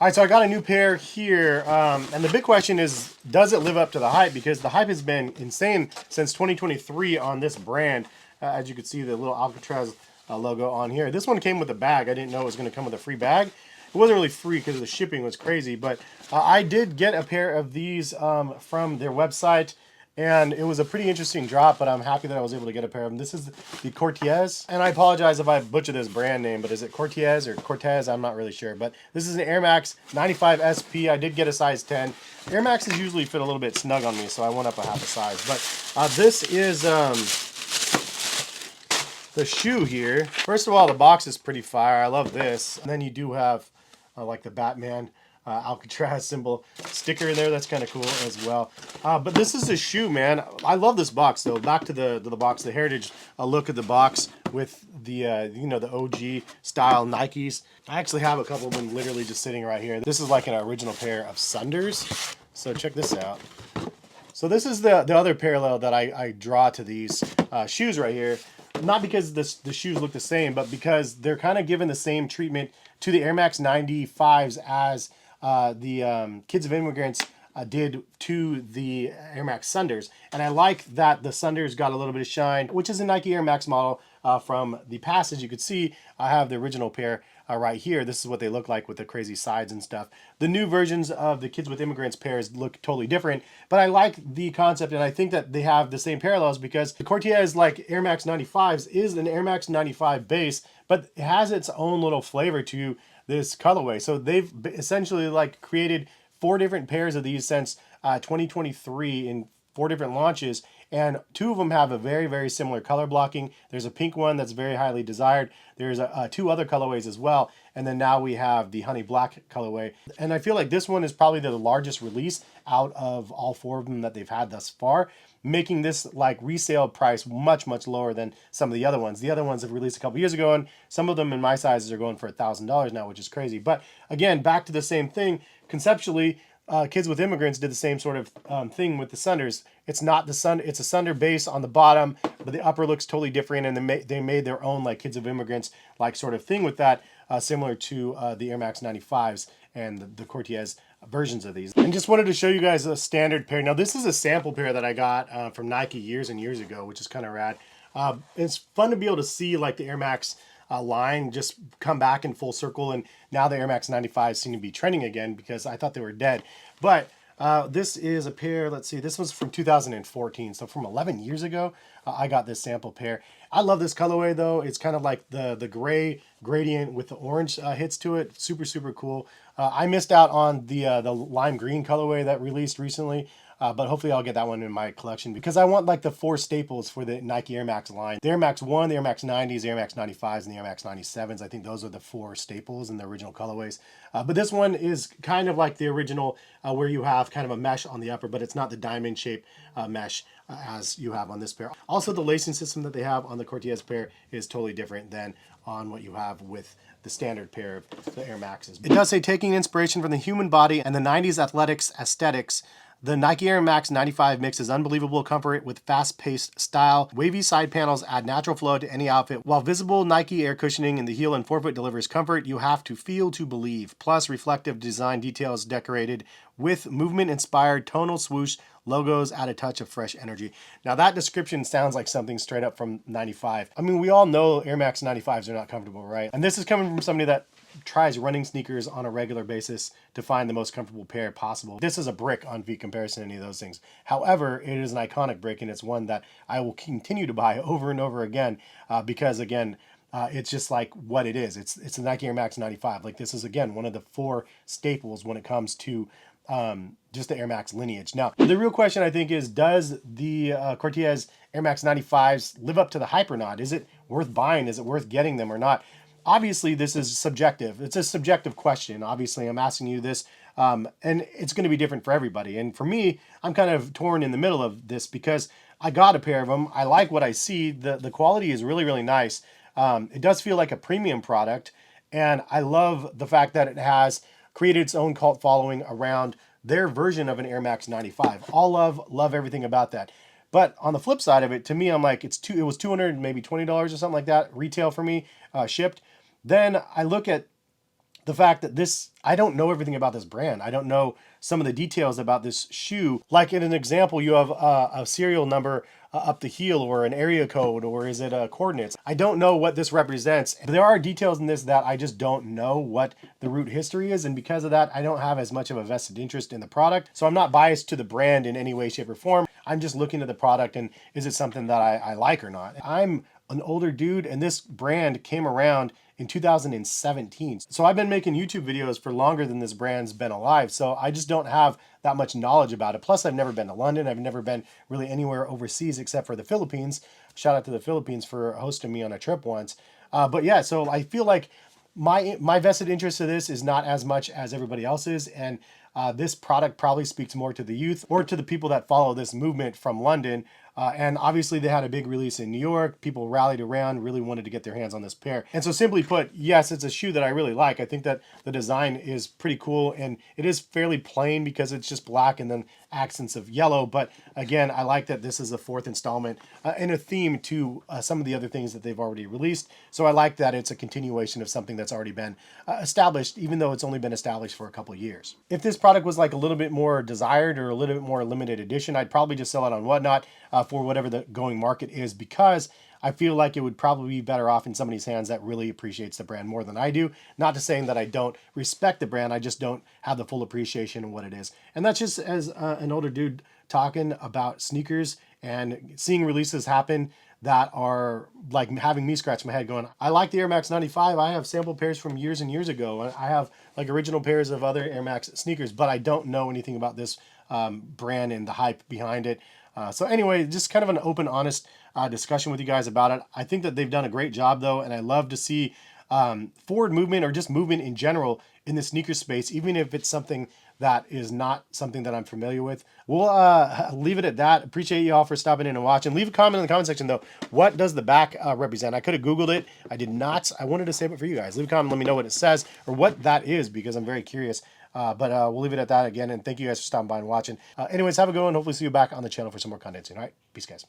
All right, so I got a new pair here, and the big question is, does it live up to the hype? Because the hype has been insane since 2023 on this brand. As you can see, the little Alcatraz logo on here. This one came with a bag. I didn't know it was going to come with a free bag. It wasn't really free because the shipping was crazy, but I did get a pair of these from their website. And it was a pretty interesting drop, but I'm happy that I was able to get a pair of them. This is the Cortez, and I apologize if I butcher this brand name, but is it Cortez or Cortez? I'm not really sure, but this is an Air Max 95 SP. I did get a size 10. Air Maxes usually fit a little bit snug on me, so I went up a half a size. But this is the shoe here. First of all, the box is pretty fire. I love this. And then you do have like the Batman Alcatraz symbol sticker in there. That's kind of cool as well. But this is a shoe, man. I love this box though. Back to the box, the heritage look at the box with the you know, the OG style Nikes. I actually have a couple of them literally just sitting right here. This is like an original pair of Sunders. So check this out. So this is the other parallel that I draw to these shoes right here. Not because the shoes look the same, but because they're kind of given the same treatment to the Air Max 95s as the Kids of Immigrants did to the Air Max Sunders. And I like that the Sunders got a little bit of shine, which is a Nike Air Max model from the past. As you can see, I have the original pair right here. This is what they look like with the crazy sides and stuff. The new versions of the Kids with Immigrants pairs look totally different, but I like the concept, and I think that they have the same parallels because the Cortez, like Air Max 95s, is an Air Max 95 base, but it has its own little flavor to this colorway. So they've essentially like created 4 different pairs of these since 2023 in 4 different launches, and 2 of them have a very, very similar color blocking. There's a pink one that's very highly desired. There's 2 other colorways as well, and then now we have the honey black colorway. And I feel like this one is probably the largest release out of all 4 of them that they've had thus far, making this like resale price much, much lower than some of the other ones. The other ones have released a couple years ago, and some of them in my sizes are going for $1,000 now, which is crazy. But again, back to the same thing. Conceptually, Kids with Immigrants did the same sort of thing with the Sunders. It's not the Sun, it's a Sunder base on the bottom, but the upper looks totally different, and they made their own like Kids of Immigrants like sort of thing with that, similar to the Air Max 95s and the Cortez versions of these. And just wanted to show you guys a standard pair. Now this is a sample pair that I got from Nike years and years ago, which is kind of rad. It's fun to be able to see like the Air Max line just come back in full circle, and now the Air Max 95s seem to be trending again because I thought they were dead. But this is a pair, let's see, this was from 2014, so from 11 years ago I got this sample pair. I love this colorway though. It's kind of like the gray gradient with the orange hits to it. Super, super cool. I missed out on the lime green colorway that released recently. But hopefully I'll get that one in my collection because I want like the 4 staples for the Nike Air Max line. The Air Max 1, the Air Max 90s, the Air Max 95s, and the Air Max 97s. I think those are the 4 staples in the original colorways. But this one is kind of like the original where you have kind of a mesh on the upper, but it's not the diamond shape mesh as you have on this pair. Also, the lacing system that they have on the Cortez pair is totally different than on what you have with the standard pair of the Air Maxes. It does say, taking inspiration from the human body and the 90s athletics aesthetics, the Nike Air Max 95 mixes unbelievable comfort with fast-paced style. Wavy side panels add natural flow to any outfit, while visible Nike air cushioning in the heel and forefoot delivers comfort you have to feel to believe. Plus, reflective design details decorated with movement-inspired tonal swoosh logos add a touch of fresh energy. Now that description sounds like something straight up from 95. I mean, we all know Air Max 95s are not comfortable, right? And this is coming from somebody that tries running sneakers on a regular basis to find the most comfortable pair possible. This is a brick on feet comparison to any of those things. However, it is an iconic brick, and it's one that I will continue to buy over and over again because, again, it's just like what it is. It's the Nike Air Max 95. Like, this is, again, one of the 4 staples when it comes to just the Air Max lineage. Now, the real question I think is, does the Cortez Air Max 95s live up to the hype or not? Is it worth buying? Is it worth getting them or not? Obviously, this is subjective. It's a subjective question. Obviously, I'm asking you this, and it's going to be different for everybody. And for me, I'm kind of torn in the middle of this because I got a pair of them. I like what I see. The quality is really, really nice. It does feel like a premium product, and I love the fact that it has created its own cult following around their version of an Air Max 95. All love everything about that. But on the flip side of it, to me, I'm like, it was $200, maybe $20 or something like that, retail for me, shipped. Then I look at the fact that this, I don't know everything about this brand. I don't know some of the details about this shoe. Like in an example, you have a serial number up the heel, or an area code, or is it coordinates? I don't know what this represents. There are details in this that I just don't know what the root history is, and because of that, I don't have as much of a vested interest in the product. So I'm not biased to the brand in any way, shape, or form. I'm just looking at the product and is it something that I like or not? I'm an older dude, and this brand came around in 2017. So I've been making YouTube videos for longer than this brand's been alive. So I just don't have that much knowledge about it. Plus, I've never been to London. I've never been really anywhere overseas except for the Philippines. Shout out to the Philippines for hosting me on a trip once. But yeah, so I feel like my vested interest in this is not as much as everybody else's, and this product probably speaks more to the youth or to the people that follow this movement from London. And obviously they had a big release in New York. People rallied around, really wanted to get their hands on this pair. And so simply put, yes, it's a shoe that I really like. I think that the design is pretty cool, and it is fairly plain because it's just black and then accents of yellow. But again, I like that this is a fourth installment and a theme to some of the other things that they've already released. So I like that it's a continuation of something that's already been established, even though it's only been established for a couple of years. If this product was like a little bit more desired or a little bit more limited edition, I'd probably just sell it on Whatnot for whatever the going market is, because I feel like it would probably be better off in somebody's hands that really appreciates the brand more than I do. Not to saying that I don't respect the brand, I just don't have the full appreciation of what it is. And that's just as an older dude talking about sneakers and seeing releases happen that are like having me scratch my head going, I like the Air Max 95. I have sample pairs from years and years ago. I have like original pairs of other Air Max sneakers, but I don't know anything about this brand and the hype behind it. So anyway, just kind of an open, honest discussion with you guys about it. I think that they've done a great job though, and I love to see forward movement or just movement in general in the sneaker space, even if it's something that is not something that I'm familiar with. We'll leave it at that. Appreciate you all for stopping in and watching. Leave a comment in the comment section though. What does the back represent? I could have Googled it. I did not. I wanted to save it for you guys. Leave a comment, let me know what it says or what that is, because I'm very curious. But we'll leave it at that again, and thank you guys for stopping by and watching. Anyways, have a good one. Hopefully see you back on the channel for some more content soon. All right, peace, guys.